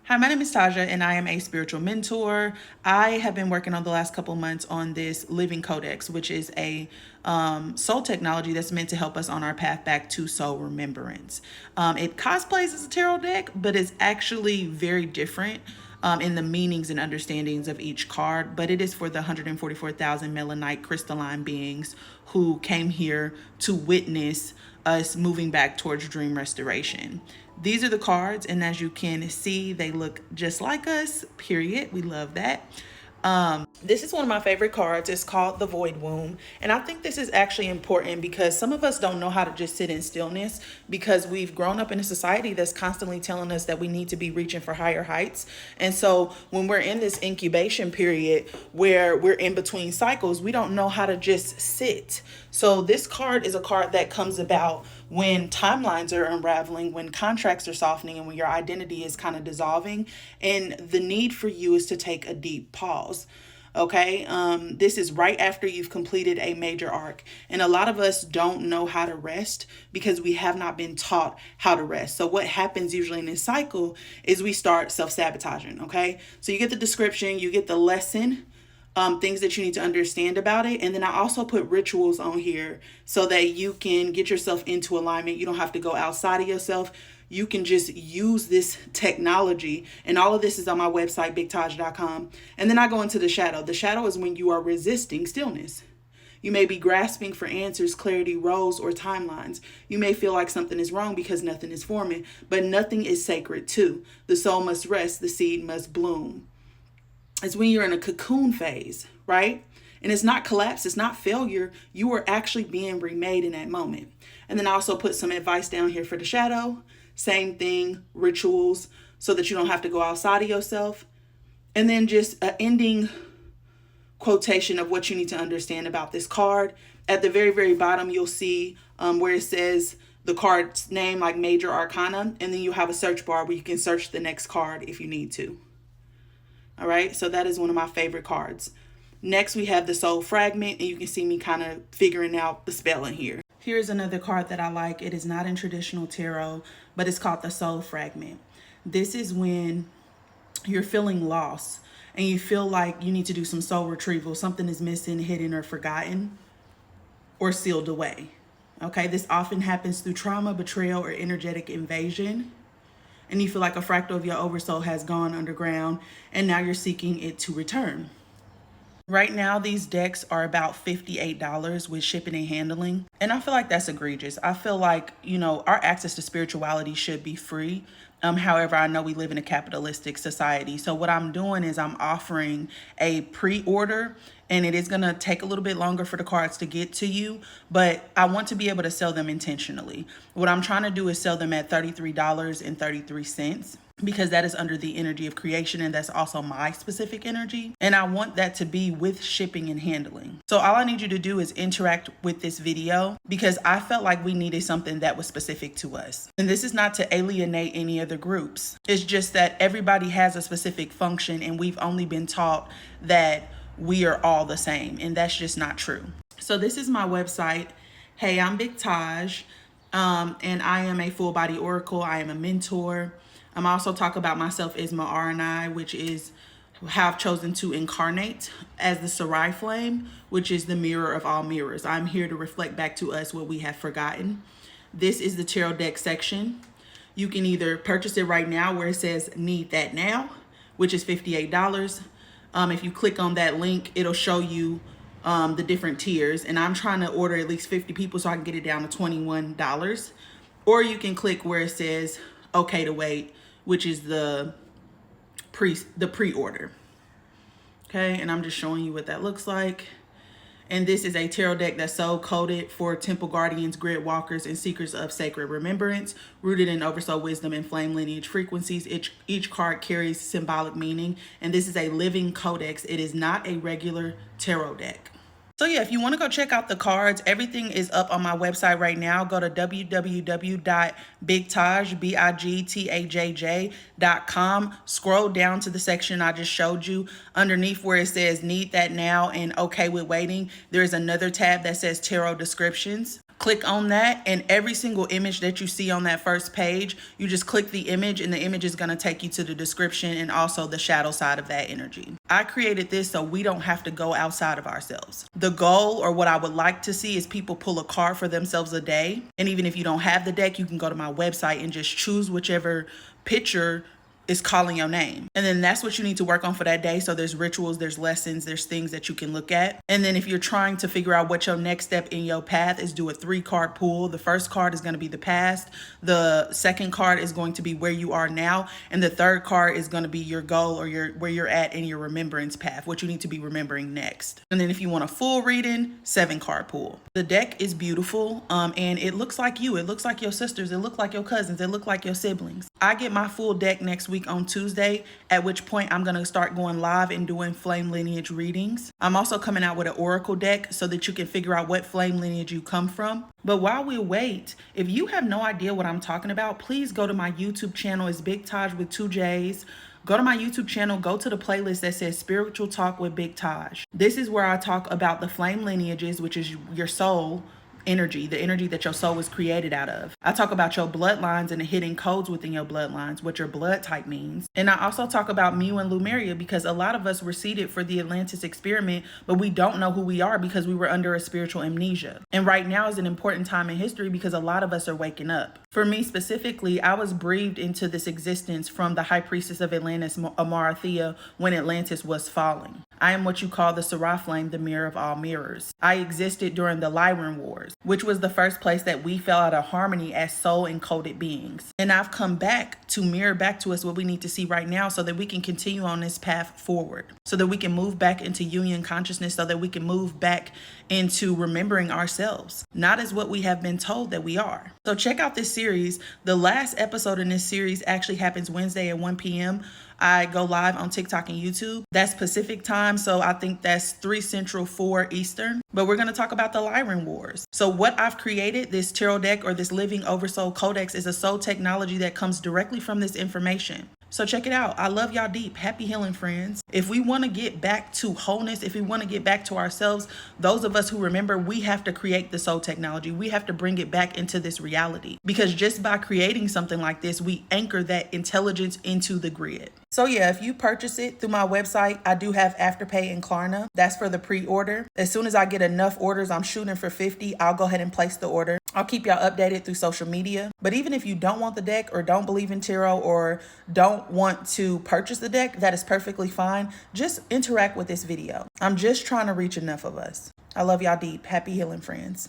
Hi, my name is Taja, and I am a spiritual mentor. I have been working on the last couple months on this living codex, which is a soul technology that's meant to help us on our path back to soul remembrance. It cosplays as a tarot deck, but it's actually very different in the meanings and understandings of each card. But it is for the 144,000 melanite crystalline beings who came here to witness us moving back towards dream restoration. These are the cards, and as you can see, they look just like us, period. We love that. This is one of my favorite cards. It's called the Void Womb. And I think this is actually important because some of us don't know how to just sit in stillness because we've grown up in a society that's constantly telling us that we need to be reaching for higher heights. And so when we're in this incubation period where we're in between cycles, we don't know how to just sit. So this card is a card that comes about when timelines are unraveling, when contracts are softening, and when your identity is kind of dissolving. And the need for you is to take a deep pause. Okay, this is right after you've completed a major arc. And a lot of us don't know how to rest because we have not been taught how to rest. So what happens usually in this cycle is we start self-sabotaging. Okay, so you get the description, you get the lesson, things that you need to understand about it. And then I also put rituals on here so that you can get yourself into alignment. You don't have to go outside of yourself. You can just use this technology. And all of this is on my website, bigtaj.com. And then I go into the shadow. The shadow is when you are resisting stillness. You may be grasping for answers, clarity, roles, or timelines. You may feel like something is wrong because nothing is forming, but nothing is sacred too. The soul must rest, the seed must bloom. It's when you're in a cocoon phase, right? And it's not collapse, it's not failure. You are actually being remade in that moment. And then I also put some advice down here for the shadow. Same thing, rituals, so that you don't have to go outside of yourself. And then just an ending quotation of what you need to understand about this card. At the very, very bottom, you'll see where it says the card's name, like Major Arcana. And then you have a search bar where you can search the next card if you need to. All right, so that is one of my favorite cards. Next, we have the Soul Fragment, and you can see me kind of figuring out the spelling here. Here's another card that I like. It is not in traditional tarot, but it's called the Soul Fragment. This is when you're feeling lost and you feel like you need to do some soul retrieval. Something is missing, hidden, or forgotten, or sealed away. Okay, this often happens through trauma, betrayal, or energetic invasion. And you feel like a fractal of your oversoul has gone underground and now you're seeking it to return. Right now, these decks are about $58 with shipping and handling. And I feel like that's egregious. I feel like, our access to spirituality should be free. However, I know we live in a capitalistic society. So what I'm doing is I'm offering a pre-order, and it is going to take a little bit longer for the cards to get to you, but I want to be able to sell them intentionally. What I'm trying to do is sell them at $33.33 because that is under the energy of creation, and that's also my specific energy. And I want that to be with shipping and handling. So all I need you to do is interact with this video because I felt like we needed something that was specific to us. And this is not to alienate any other groups. It's just that everybody has a specific function, and we've only been taught that we are all the same, and that's just not true. So this is my website. Hey, I'm Big Taj, and I am a full body oracle. I am a mentor. I also talk about myself as my RNI, which is how I've chosen to incarnate as the Sarai flame, which is the mirror of all mirrors. I'm here to reflect back to us what we have forgotten. This is the tarot deck section. You can either purchase it right now where it says need that now, which is $58. If you click on that link, it'll show you the different tiers. And I'm trying to order at least 50 people so I can get it down to $21. Or you can click where it says okay to wait, which is the pre-order. Okay, and I'm just showing you what that looks like. And this is a tarot deck that's soul coded for temple guardians, grid walkers, and seekers of sacred remembrance, rooted in oversoul wisdom and flame lineage frequencies. Each card carries symbolic meaning, and this is a living codex. It is not a regular tarot deck. So yeah, if you want to go check out the cards, everything is up on my website right now. Go to www.bigtaj.com. Scroll down to the section I just showed you. Underneath where it says need that now and okay with waiting, there's another tab that says tarot descriptions. Click on that, and every single image that you see on that first page, you just click the image, and the image is going to take you to the description and also the shadow side of that energy. I created this so we don't have to go outside of ourselves. The goal, or what I would like to see, is people pull a card for themselves a day. And even if you don't have the deck, you can go to my website and just choose whichever picture is calling your name. And then that's what you need to work on for that day. So there's rituals, there's lessons, there's things that you can look at. And then if you're trying to figure out what your next step in your path is, do a 3-card pool. The first card is going to be the past. The second card is going to be where you are now. And the third card is going to be your goal, or where you're at in your remembrance path, what you need to be remembering next. And then if you want a full reading, 7-card pool. The deck is beautiful, and it looks like you. It looks like your sisters. It looks like your cousins. It looks like your siblings. I get my full deck next week on Tuesday, at which point I'm going to start going live and doing flame lineage readings. I'm also coming out with an oracle deck so that you can figure out what flame lineage you come from. But while we wait, if you have no idea what I'm talking about, please go to my YouTube channel. It's Big Taj with 2 J's. Go to my YouTube channel, go to the playlist that says Spiritual Talk with Big Taj. This is where I talk about the flame lineages, which is your soul energy, the energy that your soul was created out of. I talk about your bloodlines and the hidden codes within your bloodlines, what your blood type means. And I also talk about Mu and Lumeria, because a lot of us were seeded for the Atlantis experiment, but we don't know who we are because we were under a spiritual amnesia. And right now is an important time in history because a lot of us are waking up. For me specifically, I was breathed into this existence from the High Priestess of Atlantis, Amarathea, when Atlantis was falling. I am what you call the Seraph Flame, the mirror of all mirrors. I existed during the Lyran Wars, which was the first place that we fell out of harmony as soul-encoded beings. And I've come back to mirror back to us what we need to see right now so that we can continue on this path forward, so that we can move back into union consciousness, so that we can move back into remembering ourselves, not as what we have been told that we are. So check out this series. The last episode in this series actually happens Wednesday at 1 p.m. I go live on TikTok and YouTube. That's Pacific time, so I think that's 3 Central, 4 Eastern. But we're going to talk about the Lyran Wars. So what I've created, this tarot deck or this living Oversoul Codex, is a soul technology that comes directly from this information. So check it out. I love y'all deep. Happy healing, friends. If we want to get back to wholeness, if we want to get back to ourselves, those of us who remember, we have to create the soul technology. We have to bring it back into this reality, because just by creating something like this, we anchor that intelligence into the grid. So yeah, if you purchase it through my website, I do have Afterpay and Klarna. That's for the pre-order. As soon as I get enough orders, I'm shooting for 50. I'll go ahead and place the order. I'll keep y'all updated through social media. But even if you don't want the deck, or don't believe in tarot, or don't want to purchase the deck, that is perfectly fine. Just interact with this video. I'm just trying to reach enough of us. I love y'all deep. Happy healing, friends.